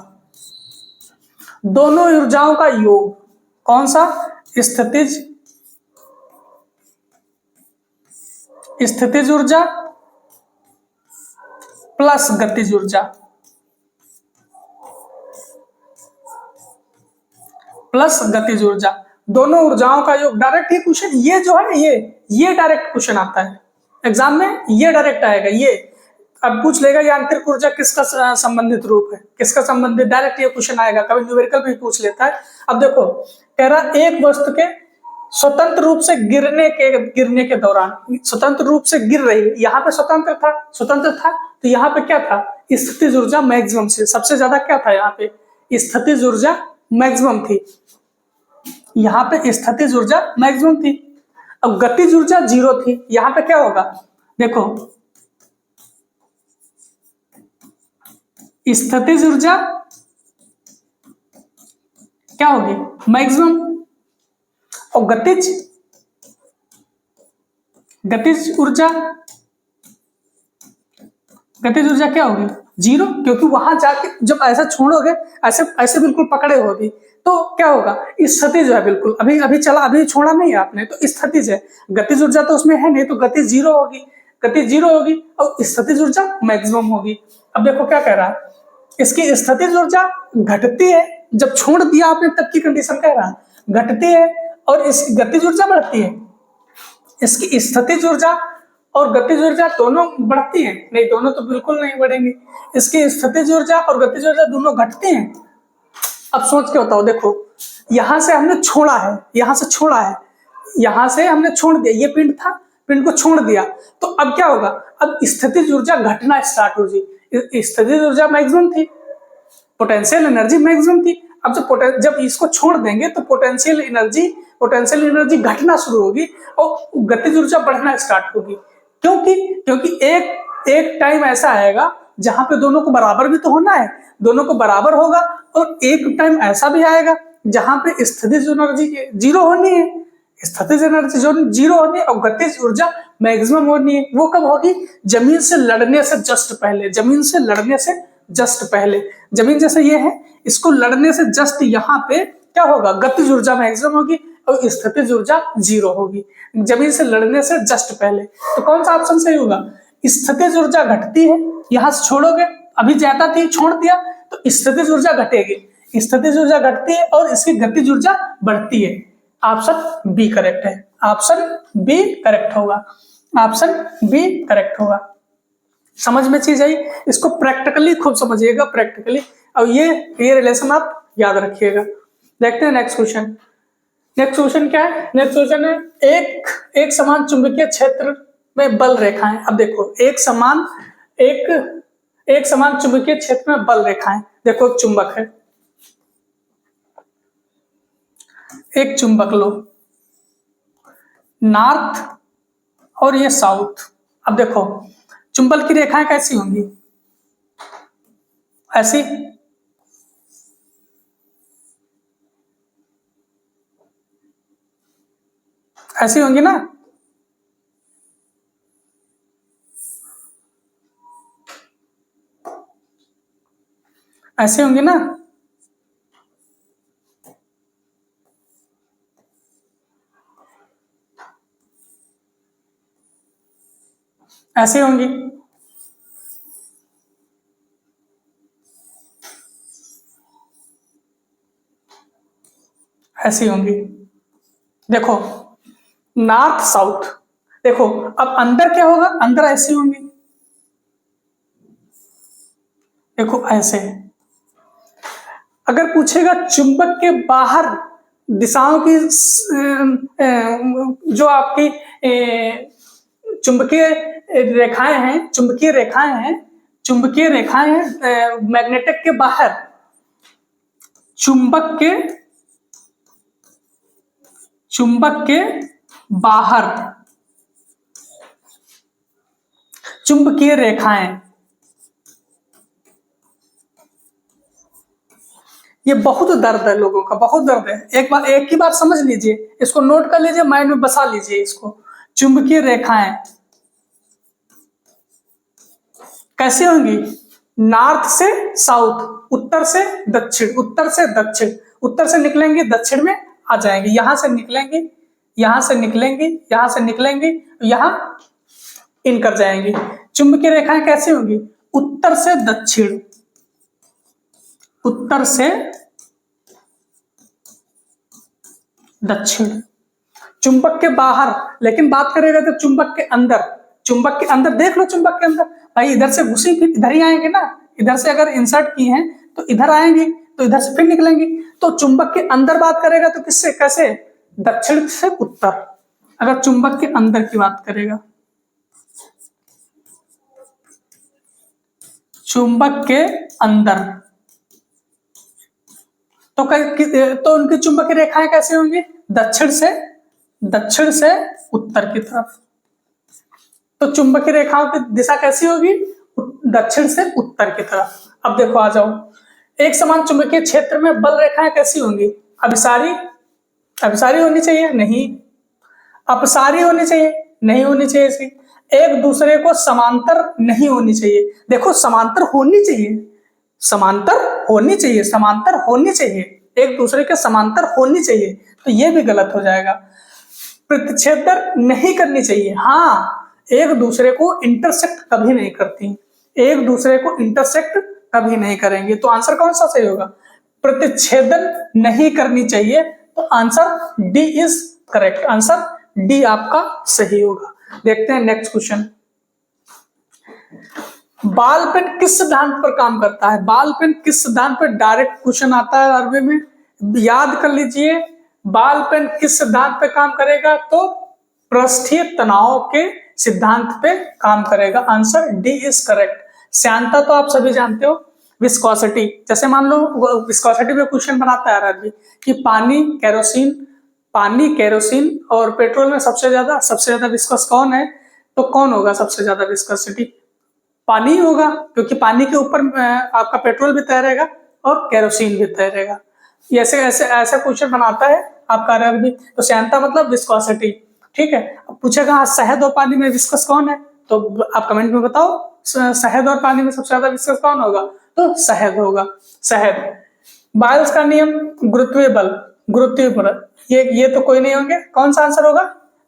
दोनों ऊर्जाओं का योग। कौन सा, स्थितिज स्थितिज ऊर्जा प्लस गतिज ऊर्जा प्लस गतिज ऊर्जा, दोनों ऊर्जाओं का योग। डायरेक्ट ही क्वेश्चन ये जो है, ये डायरेक्ट क्वेश्चन आता है एग्जाम में, ये डायरेक्ट आएगा। ये अब पूछ लेगा यांत्रिक ऊर्जा किसका संबंधित रूप है, किसका संबंधित, डायरेक्ट ये क्वेश्चन आएगा। कभी न्यूमेरिकल भी पूछ लेता है। अब देखो कह रहा एक वस्तु के स्वतंत्र रूप से गिरने के दौरान, स्वतंत्र रूप से गिर रही, यहाँ पे स्वतंत्र था, तो यहाँ पे क्या था, स्थितिज ऊर्जा मैक्सिमम से, सबसे ज्यादा क्या था यहाँ पे, स्थितिज ऊर्जा मैक्सिमम थी, यहाँ पे स्थितिज ऊर्जा मैक्सिमम थी। अब गतिज ऊर्जा 0 थी, यहाँ पे क्या होगा, देखो स्थितिज ऊर्जा क्या होगी, मैक्सिमम, और गतिज ऊर्जा क्या होगी, 0, क्योंकि वहां जाके जब ऐसा छोड़ोगे, ऐसे बिल्कुल पकड़े होगी, तो क्या होगा, स्थितिज है बिल्कुल, अभी चला, अभी छोड़ा नहीं है आपने, तो स्थितिज है। गतिज ऊर्जा तो उसमें है नहीं, तो गति 0 होगी, और स्थितिज ऊर्जा मैक्सिमम होगी। अब देखो क्या कह रहा है, इसकी स्थितिज ऊर्जा घटती है, जब छोड़ दिया आपने तब की कंडीशन कह रहा है, घटती है, और इसकी गतिज ऊर्जा बढ़ती है। इसकी स्थितिज ऊर्जा और गतिज ऊर्जा दोनों बढ़ती हैं, नहीं दोनों तो बिल्कुल नहीं बढ़ेंगी, इसकी स्थितिज ऊर्जा और गतिज ऊर्जा दोनों घटती हैं। अब सोच के बताओ, देखो यहां से हमने छोड़ा है, यहां से हमने छोड़ दिया, ये पिंड था, पिंड को छोड़ दिया, तो अब क्या होगा, अब स्थितिज ऊर्जा घटना स्टार्ट होगी। स्थितिज ऊर्जा मैक्सिमम थी, पोटेंशियल एनर्जी मैक्सिमम थी, अब जब इसको छोड़ देंगे तो पोटेंशियल एनर्जी घटना शुरू होगी और गतिज ऊर्जा बढ़ना स्टार्ट होगी। क्योंकि एक टाइम ऐसा आएगा जहां पे दोनों को बराबर भी तो होना है, दोनों को बराबर होगा, और एक टाइम ऐसा भी आएगा जहां पे स्थितिज एनर्जी 0 होनी है, स्थितिज एनर्जी 0 होनी है, और गतिज ऊर्जा मैक्सिमम होनी है। वो कब होगी, जमीन से लड़ने से जस्ट पहले, जमीन जैसे ये है, इसको लड़ने से जस्ट यहाँ पे क्या होगा, गतिज ऊर्जा मैक्सिमम होगी और स्थितिज ऊर्जा 0 होगी, जमीन से लड़ने से जस्ट पहले। तो कौन सा ऑप्शन सही होगा, स्थितिज ऊर्जा घटती है, यहां से छोड़ोगे, अभी ज्यादा थी छोड़ दिया, तो स्थितिज ऊर्जा घटेगी, स्थितिज ऊर्जा घटती है और इसकी गतिज ऊर्जा बढ़ती है। ऑप्शन बी करेक्ट है, ऑप्शन बी करेक्ट होगा। समझ में चीज आई, इसको प्रैक्टिकली खूब समझिएगा, प्रैक्टिकली, और ये रिलेशन आप याद रखिएगा। देखते हैं नेक्स्ट क्वेश्चन। नेक्स्ट क्वेश्चन क्या है, नेक्स्ट क्वेश्चन है एक समान चुंबकीय क्षेत्र में बल रेखाएं। अब देखो एक समान चुंबकीय क्षेत्र में बल रेखाएं, देखो एक चुंबक है, एक चुंबक लो, नॉर्थ और ये साउथ। अब देखो चुंबक की रेखाएं कैसी होंगी, ऐसी, ऐसी होंगी ना, ऐसी होंगी ना, ऐसी होंगी, ऐसी होंगी। देखो नॉर्थ साउथ, देखो अब अंदर क्या होगा, अंदर ऐसी होंगी, देखो ऐसे। अगर पूछेगा चुंबक के बाहर दिशाओं की, जो आपकी चुंबकीय रेखाएं हैं मैग्नेटिक के बाहर, चुंबक के बाहर चुंबकीय रेखाएं, ये बहुत दर्द है लोगों का, बहुत दर्द है। एक ही बार समझ लीजिए, इसको नोट कर लीजिए, माइंड में बसा लीजिए इसको। चुंबकीय रेखाएं कैसी होंगी? नॉर्थ से साउथ, उत्तर से दक्षिण, उत्तर से दक्षिण, उत्तर से निकलेंगे दक्षिण में आ जाएंगे, यहां से निकलेंगे, यहां से निकलेंगे, यहां से निकलेंगे, यहां इन कर जाएंगी। चुंबकीय रेखाएं कैसी होंगी? उत्तर से दक्षिण, उत्तर से दक्षिण। चुंबक के बाहर, लेकिन बात करेगा तो चुंबक के अंदर, चुंबक के अंदर देख लो, चुंबक के अंदर भाई इधर से घुसी फिर इधर ही आएंगे ना, इधर से अगर इंसर्ट की हैं तो इधर आएंगे, तो इधर से फिर निकलेंगे। तो चुंबक के अंदर बात करेगा तो किससे, कैसे? दक्षिण से उत्तर। अगर चुंबक के अंदर की बात करेगा, चुंबक के अंदर, तो उनकी चुंबकीय रेखाएं कैसे होंगी? दक्षिण से उत्तर की तरफ। तो चुंबकीय रेखाओं की दिशा कैसी होगी? दक्षिण से उत्तर की तरफ। अब देखो, आ जाओ, एक समान चुंबकीय क्षेत्र में बल रेखाएं कैसी होंगी? अभिसारी होनी चाहिए? नहीं। अपसारी होनी चाहिए? नहीं होनी चाहिए। ऐसी एक दूसरे को समांतर नहीं होनी चाहिए। देखो, समांतर होनी चाहिए, समांतर होनी चाहिए, समांतर होनी चाहिए, एक दूसरे के समांतर होनी चाहिए, तो ये भी गलत हो जाएगा। प्रतिच्छेदन नहीं करनी चाहिए, हाँ, एक दूसरे को इंटरसेक्ट कभी नहीं करती, एक दूसरे को इंटरसेक्ट कभी नहीं करेंगे। तो आंसर कौन सा सही होगा? प्रतिच्छेदन नहीं करनी चाहिए, तो answer D is correct, answer D आपका सही होगा। देखते हैं नेक्स्ट क्वेश्चन। बॉल पेन किस सिद्धांत पर काम करता है? बॉल पेन किस सिद्धांत पर, डायरेक्ट क्वेश्चन आता है अरबी में, याद कर लीजिए। बॉल पेन किस सिद्धांत पे काम करेगा? तो पृष्ठीय तनाव के सिद्धांत पे काम करेगा, आंसर डी इज करेक्ट। श्यानता तो आप सभी जानते हो, विस्कोसिटी, जैसे मान लो विस्कोसिटी पे क्वेश्चन बनाता है अरबी कि पानी, केरोसिन और पेट्रोल में सबसे ज्यादा विस्कस कौन है? तो कौन होगा सबसे ज्यादा विस्कोसिटी? पानी ही होगा, क्योंकि पानी के ऊपर आपका पेट्रोल भी तैरेगा और केरोसिन भी तैरेगा। ऐसे ऐसे क्वेश्चन बनाता है आपका अरबी। तो श्यानता मतलब विस्कोसिटी, ठीक है। अब पूछेगा शहद और पानी में विस्कस कौन है? तो आप कमेंट में बताओ, शहद और पानी में सबसे ज्यादा विस्कस कौन होगा? तो शहद होगा, शहद। बायल्स का नियम, गुरुत्वीय बल, ये तो कोई नहीं होंगे, कौन सा आंसर होगा?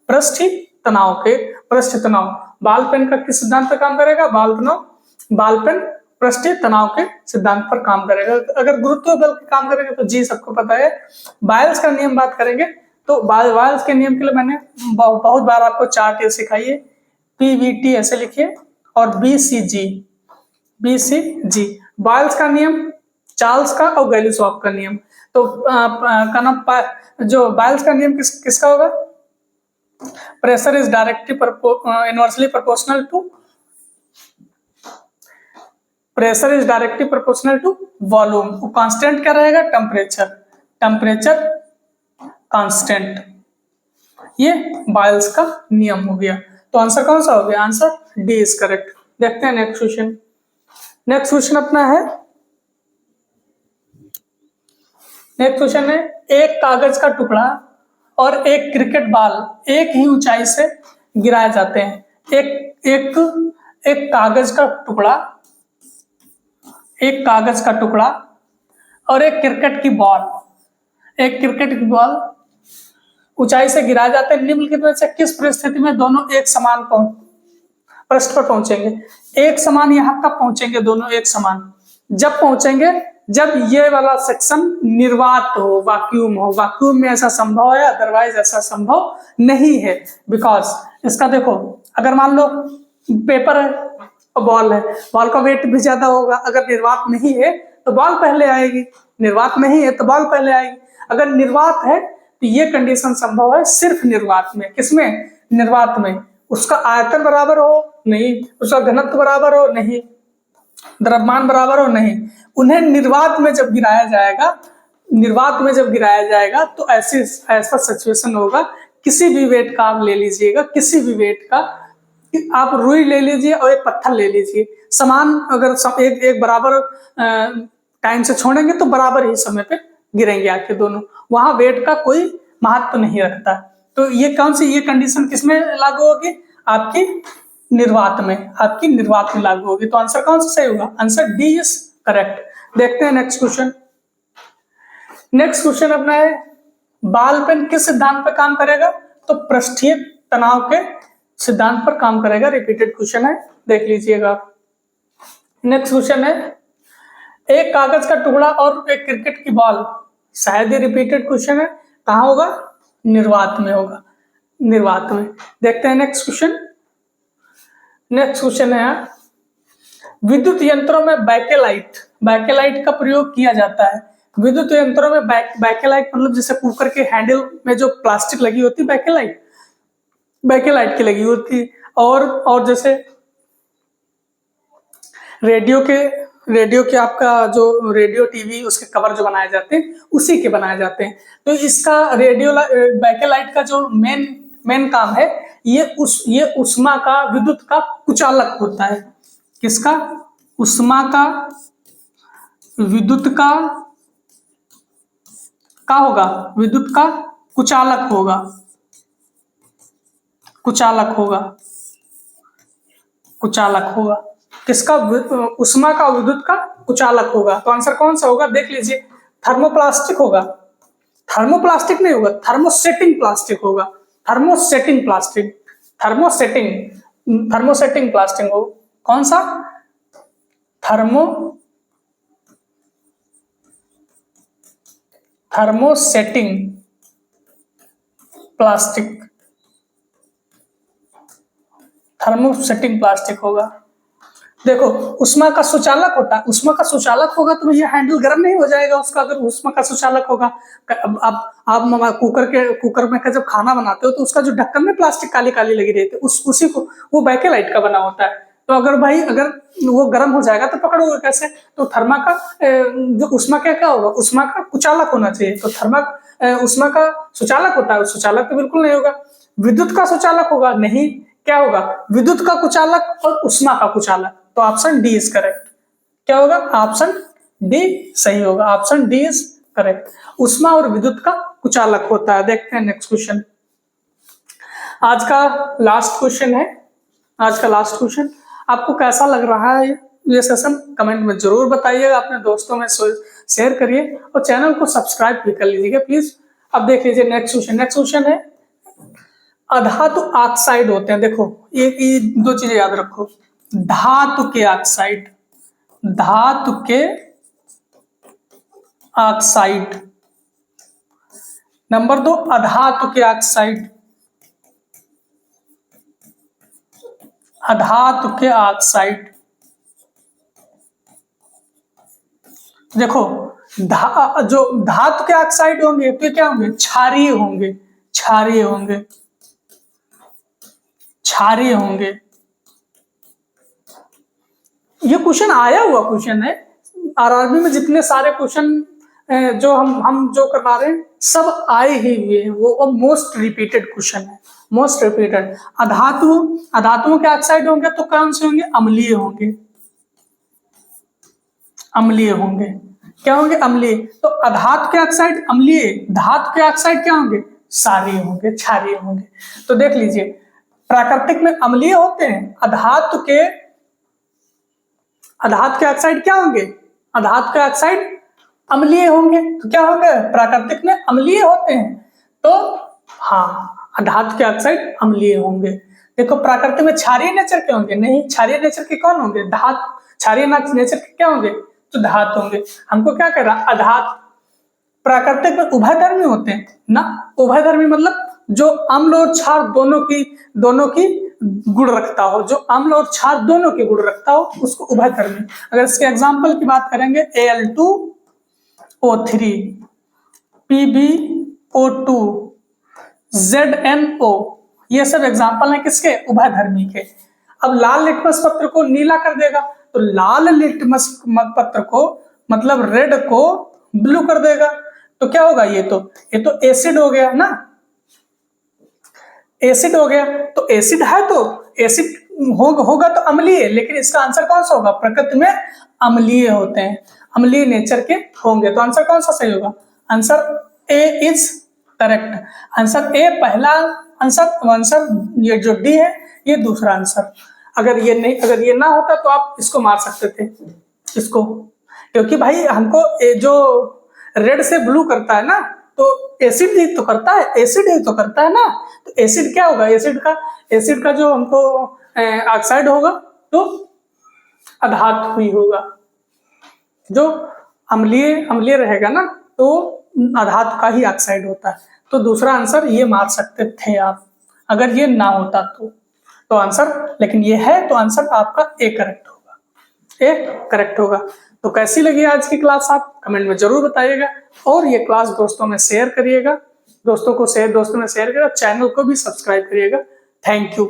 पृष्ठीय तनाव। बॉल पेन का किस सिद्धांत पर काम करेगा? बॉल पेन पृष्ठीय तनाव के सिद्धांत पर काम करेगा। अगर गुरुत्वीय बल पे काम करेगा तो जी सबको पता है। बायल्स का नियम बात करेंगे तो बायल्स के नियम के लिए मैंने बहुत बार आपको चार्ट ये सिखाई है, PVT ऐसे लिखिए और BCG। बायल्स का नियम, चार्ल्स का और गैलिसॉफ का नियम। तो जो बायल्स का नियम किसका होगा? Pressure is directly inversely proportional to volume. Constant क्या रहेगा? Temperature constant. ये बायल्स का नियम हो गया। तो आंसर कौन सा हो गया? Answer D is correct. देखते हैं नेक्स्ट क्वेश्चन अपना है, नेक्स्ट क्वेश्चन है, एक कागज का टुकड़ा और एक क्रिकेट बॉल एक ही ऊंचाई से गिराए जाते हैं। एक कागज का टुकड़ा और एक क्रिकेट की बॉल ऊंचाई से गिराए जाते हैं। निम्नलिखित में से किस परिस्थिति में दोनों एक समान पृष्ठ पर पहुंचेंगे? एक समान यहाँ कब पहुंचेंगे? दोनों एक समान जब पहुंचेंगे जब ये वाला सेक्शन निर्वात हो, वैक्यूम में ऐसा संभव है, अदरवाइज ऐसा संभव नहीं है। बिकॉज इसका देखो, अगर मान लो पेपर है और बॉल है, बॉल का वेट भी ज्यादा होगा। अगर निर्वात नहीं है तो बॉल पहले आएगी, निर्वात नहीं है तो बॉल पहले आएगी। अगर निर्वात है तो ये कंडीशन संभव है सिर्फ निर्वात में। किसमें? निर्वात में। उसका आयतन बराबर हो नहीं, उसका घनत्व बराबर हो नहीं, द्रव्यमान बराबर हो नहीं। उन्हें निर्वात में जब गिराया जाएगा तो ऐसा सिचुएशन होगा, किसी भी वेट का आप ले लीजिएगा, किसी भी वेट का आप रुई ले लीजिए और एक पत्थर ले लीजिए, समान अगर एक बराबर टाइम से छोड़ेंगे तो बराबर ही समय पे गिरेंगे आपके दोनों, वहां वेट का कोई महत्व नहीं रखता। तो ये कौन सी ये कंडीशन किसमें लागू होगी? आपकी निर्वात में, आपकी निर्वात में लागू होगी। तो आंसर कौन सा सही होगा? Answer D is correct. देखते हैं नेक्स्ट क्वेश्चन। नेक्स्ट क्वेश्चन अपना है, बॉल पेन किस सिद्धांत पर काम करेगा? तो पृष्ठीय तनाव के सिद्धांत पर काम करेगा। रिपीटेड क्वेश्चन है, देख लीजिएगा। नेक्स्ट क्वेश्चन है, एक कागज का टुकड़ा और एक क्रिकेट की बॉल, शायद ये रिपीटेड क्वेश्चन है, कहाँ होगा? निर्वात में होगा, निर्वात में। देखते हैं नेक्स्ट क्वेश्चन। नेक्स्ट क्वेश्चन है, विद्युत यंत्रों में बैकेलाइट, बैकेलाइट का प्रयोग किया जाता है। विद्युत यंत्रों में बैकेलाइट मतलब जैसे कुकर के हैंडल में जो प्लास्टिक लगी होती है, बैकेलाइट, बैकेलाइट की लगी होती। और जैसे रेडियो के आपका जो रेडियो टीवी उसके कवर जो बनाए जाते हैं उसी के बनाए जाते हैं। तो इसका बैकेलाइट का जो मेन काम है, ये उष्मा का, विद्युत का कुचालक होता है। किसका? उष्मा का, विद्युत का होगा, विद्युत का कुचालक होगा, कुचालक होगा, कुचालक होगा। किसका? उष्मा का, विद्युत का कुचालक होगा। तो आंसर कौन सा होगा? देख लीजिए, थर्मोप्लास्टिक होगा। थर्मोप्लास्टिक नहीं होगा, थर्मोसेटिंग प्लास्टिक होगा। थर्मोसेटिंग प्लास्टिक, थर्मोसेटिंग प्लास्टिक हो। कौन सा? थर्मोसेटिंग प्लास्टिक, थर्मोसेटिंग प्लास्टिक होगा। देखो, उष्मा का सुचालक होता है, उष्मा का सुचालक होगा तो भैया हैंडल गर्म नहीं हो जाएगा उसका, अगर उष्मा का सुचालक होगा। अब आप कुकर में जब खाना बनाते हो तो उसका जो ढक्कन में प्लास्टिक काली काली लगी रहती है, उसी को, वो बैकेलाइट का बना होता है। तो अगर वो गर्म हो जाएगा तो पकड़ोगे कैसे? तो थर्मा का जो उष्मा क्या होगा? उष्मा का कुचालक होना चाहिए। तो उष्मा का सुचालक होता है, सुचालक तो बिल्कुल नहीं होगा। विद्युत का सुचालक होगा? नहीं। क्या होगा? विद्युत का कुचालक और उष्मा का कुचालक। तो ऑप्शन डी इज करेक्ट। क्या होगा? ऑप्शन डी सही होगा, ऑप्शन डी इज करेक्ट। उष्मा और विद्युत का कुचालक होता है। देखते हैं नेक्स्ट क्वेश्चन। आज का लास्ट क्वेश्चन है, आज का लास्ट क्वेश्चन। आपको कैसा लग रहा है ये सेशन? कमेंट में जरूर बताइएगा, अपने दोस्तों में शेयर करिए और चैनल को सब्सक्राइब भी कर लीजिएगा प्लीज। अब देख लीजिए नेक्स्ट क्वेश्चन। नेक्स्ट क्वेश्चन है, अधातु ऑक्साइड होते हैं। देखो, ये दो चीजें याद रखो, धातु के ऑक्साइड, धातु के ऑक्साइड। नंबर 2, अधातु के ऑक्साइड, अधातु के ऑक्साइड। देखो, जो धातु के ऑक्साइड होंगे तो क्या होंगे? क्षारीय होंगे, क्षारीय होंगे, क्षारीय होंगे। ये क्वेश्चन आया हुआ क्वेश्चन है आरआरबी में। जितने सारे क्वेश्चन जो हम जो करवा रहे हैं सब आए ही हुए हैं, वो मोस्ट रिपीटेड क्वेश्चन है, मोस्ट रिपीटेड। अधातुओं के ऑक्साइड होंगे तो कौन से होंगे? अम्लीय होंगे, अम्लीय होंगे। क्या होंगे? अम्लीय। तो अधातु के ऑक्साइड अम्लीय, धातु के ऑक्साइड क्या होंगे? क्षारीय होंगे, क्षारीय होंगे। तो देख लीजिए, प्राकृतिक में अम्लीय होते हैं, अधातु के ऑक्साइड क्या होंगे? अधातु के ऑक्साइड अम्लीय होंगे। तो क्या होंगे? प्राकृतिक में अम्लीय होते हैं, तो हाँ, अधातु के ऑक्साइड अम्लीय होंगे। देखो, प्राकृतिक में क्षारीय नेचर के होंगे? नहीं, क्षारीय नेचर के कौन होंगे? धातु। क्षारीय नेचर के क्या होंगे? तो धातु होंगे। हमको क्या कह रहा? अधातु। प्राकृतिक में उभयधर्मी होते हैं ना, उभयधर्मी मतलब जो अम्ल और क्षार दोनों की गुण रखता हो, जो अम्ल और क्षार दोनों के गुण रखता हो उसको उभयधर्मी। अगर इसके एग्जांपल की बात करेंगे, Al2O3, PbO2, ZnO, ये सब एग्जांपल हैं किसके? उभयधर्मी के। अब लाल लिटमस पत्र को नीला कर देगा, तो लाल लिटमस पत्र को मतलब रेड को ब्लू कर देगा, तो क्या होगा? ये तो एसिड हो गया ना, एसिड हो गया। तो एसिड है तो एसिड होगा तो अम्लीय, लेकिन इसका आंसर कौन सा होगा? प्रकृति में अम्लीय होते हैं, अम्लीय नेचर के होंगे। तो आंसर कौन सा सही होगा? Answer A is correct. Answer A पहला आंसर ये जो डी है ये दूसरा आंसर। अगर ये ना होता तो आप इसको मार सकते थे, इसको, क्योंकि भाई हमको जो रेड से ब्लू करता है ना, तो एसिड ही तो करता है, एसिड ही तो करता है ना। तो एसिड क्या होगा? एसिड का जो हमको ऑक्साइड होगा तो अधातु हुई होगा। जो अम्लीय रहेगा ना तो अधातु का ही ऑक्साइड होता है। तो दूसरा आंसर ये मार सकते थे आप, अगर ये ना होता तो आंसर, लेकिन ये है तो आंसर आपका ए करेक्ट होगा, ए करेक्ट होगा। तो कैसी लगी आज की क्लास आप कमेंट में जरूर बताइएगा, और ये क्लास दोस्तों में शेयर करिएगा, दोस्तों में शेयर करिएगा, चैनल को भी सब्सक्राइब करिएगा। Thank you.